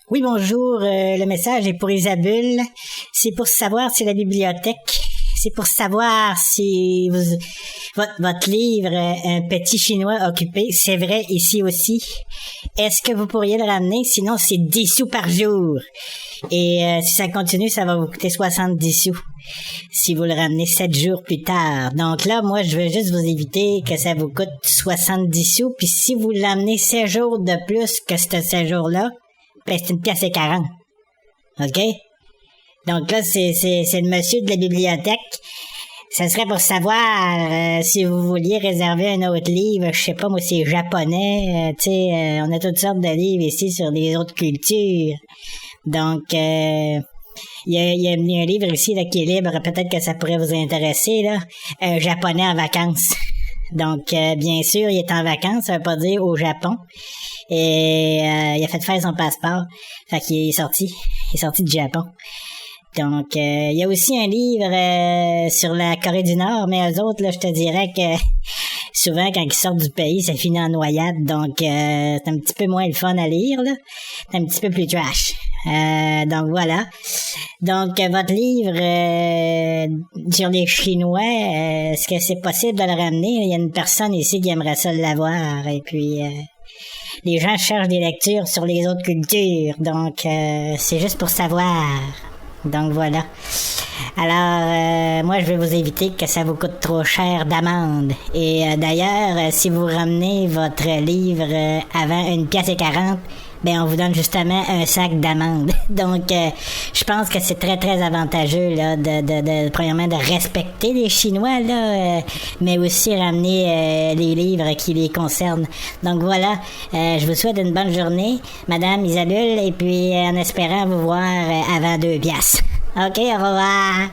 Oui, bonjour. Le message est pour Isabelle. C'est pour savoir si la bibliothèque, c'est pour savoir si votre livre, Un petit chinois occupé, c'est vrai ici aussi. Est-ce que vous pourriez le ramener? Sinon, c'est 10 sous par jour. Et si ça continue, ça va vous coûter 70 sous. Si vous le ramenez 7 jours plus tard. Donc là, moi, je veux juste vous éviter que ça vous coûte 70 sous. Puis si vous l'amenez 7 jours de plus que ce 7 jours-là, ben c'est 1,40 $. OK? Donc là, c'est le monsieur de la bibliothèque. Ça serait pour savoir si vous vouliez réserver un autre livre, je sais pas, moi c'est japonais, on a toutes sortes de livres ici sur les autres cultures. Donc, il y a un livre ici là, qui est libre, peut-être que ça pourrait vous intéresser, là. Un japonais en vacances. Donc, bien sûr, il est en vacances, ça veut pas dire au Japon. Et il a fait faire son passeport. Fait qu'il est sorti. Il est sorti du Japon. Donc, il y a aussi un livre sur la Corée du Nord, mais eux autres, là, je te dirais que souvent, quand ils sortent du pays, ça finit en noyade. Donc, c'est un petit peu moins le fun à lire, là. C'est un petit peu plus trash. Donc, voilà. Donc, votre livre sur les Chinois, est-ce que c'est possible de le ramener? Il y a une personne ici qui aimerait ça l'avoir. Et puis, les gens cherchent des lectures sur les autres cultures. Donc, c'est juste pour savoir. Donc voilà. Alors, moi, je vais vous éviter que ça vous coûte trop cher d'amende. Et d'ailleurs, si vous ramenez votre livre avant 1,40 $, ben on vous donne justement un sac d'amende. Donc, je pense que c'est très, très avantageux, là, premièrement, de respecter les Chinois, là, mais aussi ramener les livres qui les concernent. Donc, voilà. Je vous souhaite une bonne journée, Madame Isabelle, et puis en espérant vous voir avant 2 piastres. OK, au revoir.